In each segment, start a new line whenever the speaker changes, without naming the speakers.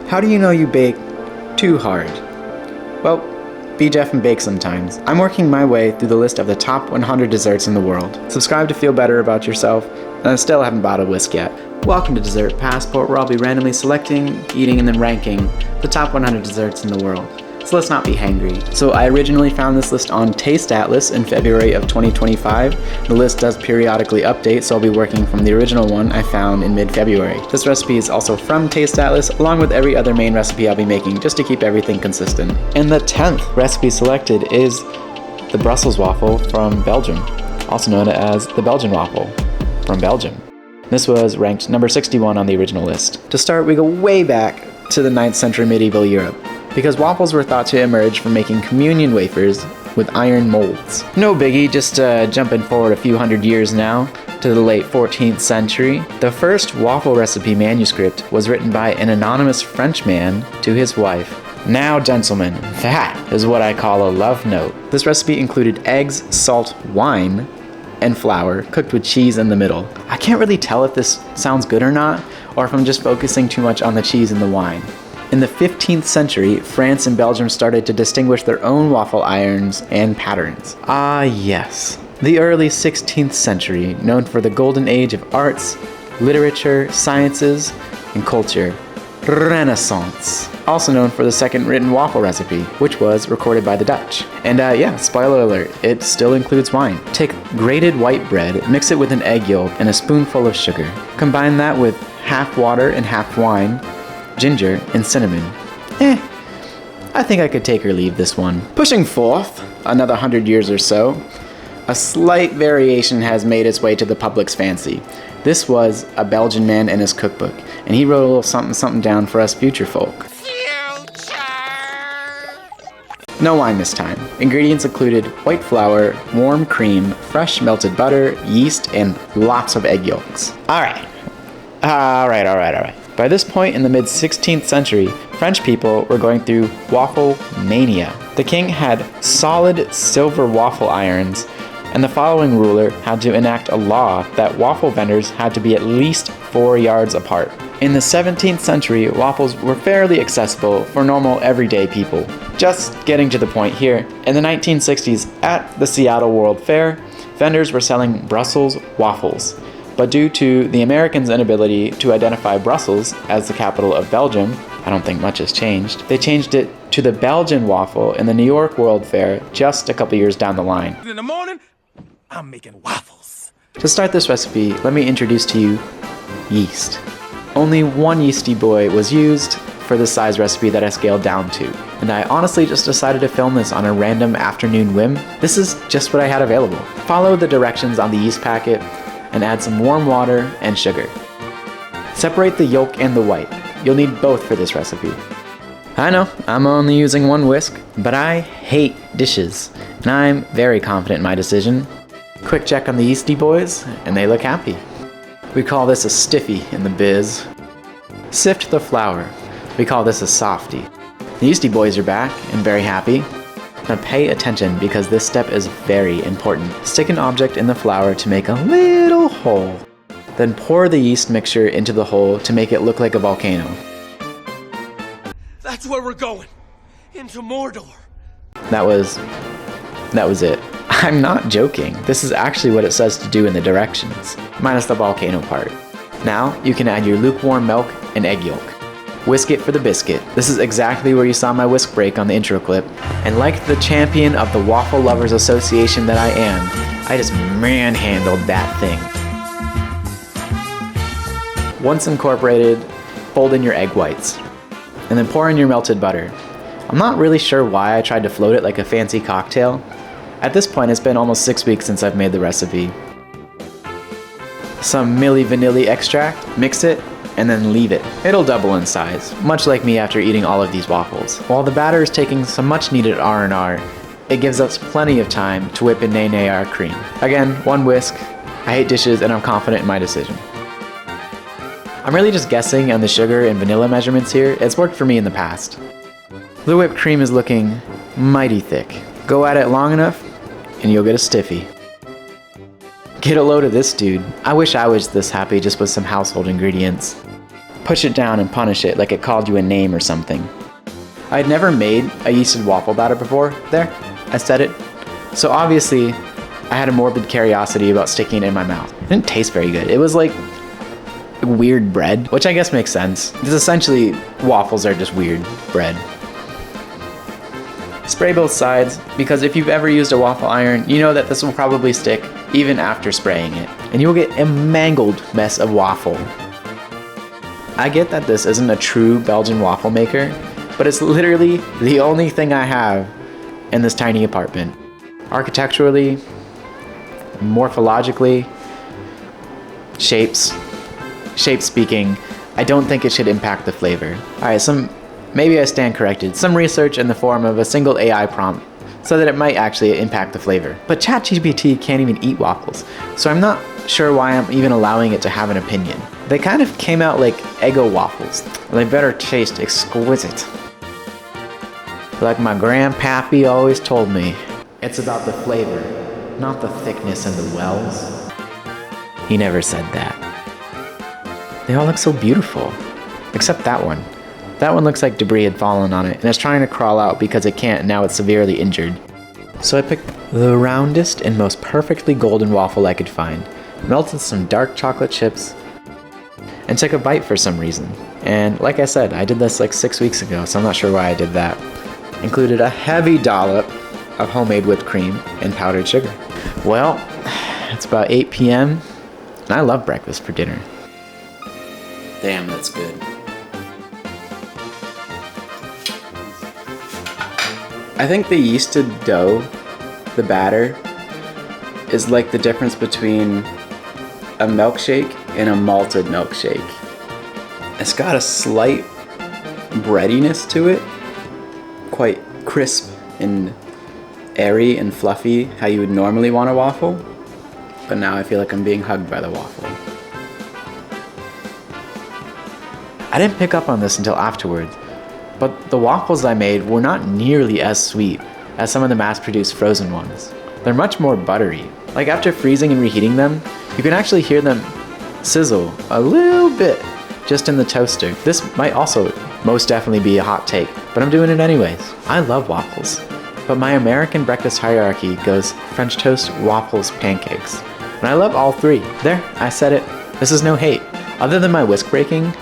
How do you know you bake too hard? Well, be Jeff and bake sometimes. I'm working my way through the list of the top 100 desserts in the world. Subscribe to feel better about yourself, and I still haven't bought a whisk yet. Welcome to Dessert Passport, where I'll be randomly selecting, eating, and then ranking the top 100 desserts in the world. So let's not be hangry. So I originally found this list on Taste Atlas in February of 2025. The list does periodically update, so I'll be working from the original one I found in mid-February. This recipe is also from Taste Atlas, along with every other main recipe I'll be making, just to keep everything consistent. And the 10th recipe selected is the Brussels waffle from Belgium, also known as the Belgian waffle from Belgium. This was ranked number 61 on the original list. To start, we go way back to the 9th century medieval Europe, because waffles were thought to emerge from making communion wafers with iron molds. No biggie, just jumping forward a few hundred years now to the late 14th century. The first waffle recipe manuscript was written by an anonymous French man to his wife. Now, gentlemen, that is what I call a love note. This recipe included eggs, salt, wine, and flour, cooked with cheese in the middle. I can't really tell if this sounds good or not, or if I'm just focusing too much on the cheese and the wine. In the 15th century, France and Belgium started to distinguish their own waffle irons and patterns. Ah yes, the early 16th century, known for the golden age of arts, literature, sciences, and culture. Renaissance. Also known for the second written waffle recipe, which was recorded by the Dutch. And yeah, spoiler alert, it still includes wine. Take grated white bread, mix it with an egg yolk and a spoonful of sugar. Combine that with half water and half wine, ginger, and cinnamon. I think I could take or leave this one. Pushing forth another 100 years or so, a slight variation has made its way to the public's fancy. This was a Belgian man in his cookbook, and he wrote a little something down for us future folk. Future! No wine this time. Ingredients included white flour, warm cream, fresh melted butter, yeast, and lots of egg yolks. Alright. By this point in the mid-16th century, French people were going through waffle mania. The king had solid silver waffle irons, and the following ruler had to enact a law that waffle vendors had to be at least 4 yards apart. In the 17th century, waffles were fairly accessible for normal everyday people. Just getting to the point here, in the 1960s at the Seattle World Fair, vendors were selling Brussels waffles. But due to the Americans' inability to identify Brussels as the capital of Belgium, I don't think much has changed, they changed it to the Belgian waffle in the New York World Fair just a couple years down the line.
In the morning, I'm making waffles.
To start this recipe, let me introduce to you yeast. Only one yeasty boy was used for the size recipe that I scaled down to, and I honestly just decided to film this on a random afternoon whim. This is just what I had available. Follow the directions on the yeast packet and add some warm water and sugar. Separate the yolk and the white. You'll need both for this recipe. I know, I'm only using one whisk, but I hate dishes, and I'm very confident in my decision. Quick check on the yeasty boys, and they look happy. We call this a stiffy in the biz. Sift the flour. We call this a softy. The yeasty boys are back and very happy. Now pay attention because this step is very important. Stick an object in the flour to make a little hole. Then pour the yeast mixture into the hole to make it look like a volcano.
That's where we're going. Into Mordor.
That was it. I'm not joking. This is actually what it says to do in the directions, minus the volcano part. Now you can add your lukewarm milk and egg yolk. Whisk it for the biscuit. This is exactly where you saw my whisk break on the intro clip. And like the champion of the Waffle Lovers Association that I am, I just manhandled that thing. Once incorporated, fold in your egg whites. And then pour in your melted butter. I'm not really sure why I tried to float it like a fancy cocktail. At this point, it's been almost 6 weeks since I've made the recipe. Some Milli Vanilli extract, mix it, and then leave it. It'll double in size, much like me after eating all of these waffles. While the batter is taking some much needed R&R, it gives us plenty of time to whip in nay our cream. Again, one whisk. I hate dishes and I'm confident in my decision. I'm really just guessing on the sugar and vanilla measurements here. It's worked for me in the past. The whipped cream is looking mighty thick. Go at it long enough and you'll get a stiffy. Get a load of this dude. I wish I was this happy just with some household ingredients. push it down and punish it like it called you a name or something. I had never made a yeasted waffle batter before. There, I said it. So obviously, I had a morbid curiosity about sticking it in my mouth. It didn't taste very good. It was like weird bread, which I guess makes sense, because essentially waffles are just weird bread. Spray both sides, because if you've ever used a waffle iron, you know that this will probably stick even after spraying it, and you will get a mangled mess of waffle. I get that this isn't a true Belgian waffle maker, but it's literally the only thing I have in this tiny apartment. Architecturally, morphologically, shapes speaking, I don't think it should impact the flavor. Alright, maybe I stand corrected. Some research in the form of a single AI prompt so that it might actually impact the flavor. But ChatGPT can't even eat waffles, so I'm not sure why I'm even allowing it to have an opinion. They kind of came out like Eggo waffles. They better taste exquisite. Like my grandpappy always told me, it's about the flavor, not the thickness and the wells. He never said that. They all look so beautiful, except that one. That one looks like debris had fallen on it, and it's trying to crawl out because it can't, and now it's severely injured. So I picked the roundest and most perfectly golden waffle I could find, melted some dark chocolate chips, and took a bite for some reason. And like I said, I did this like 6 weeks ago, so I'm not sure why I did that. Included a heavy dollop of homemade whipped cream and powdered sugar. Well, it's about 8 p.m., and I love breakfast for dinner. Damn, that's good. I think the yeasted dough, the batter, is like the difference between a milkshake and a malted milkshake. It's got a slight breadiness to it, quite crisp and airy and fluffy, how you would normally want a waffle, but now I feel like I'm being hugged by the waffle. I didn't pick up on this until afterwards, but the waffles I made were not nearly as sweet as some of the mass-produced frozen ones. They're much more buttery. Like after freezing and reheating them, you can actually hear them sizzle a little bit just in the toaster. This might also most definitely be a hot take, but I'm doing it anyways. I love waffles, but my American breakfast hierarchy goes French toast, waffles, pancakes. And I love all three. There, I said it. This is no hate. Other than my whisk breaking,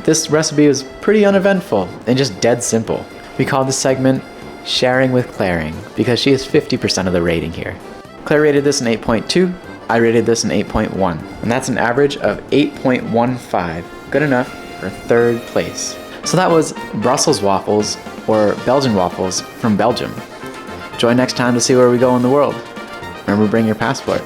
this recipe is pretty uneventful and just dead simple. We call this segment Sharing with Claring because she is 50% of the rating here. Claire rated this an 8.2, I rated this an 8.1, and that's an average of 8.15. Good enough for third place. So that was Brussels waffles, or Belgian waffles, from Belgium. Join next time to see where we go in the world. Remember, bring your passport.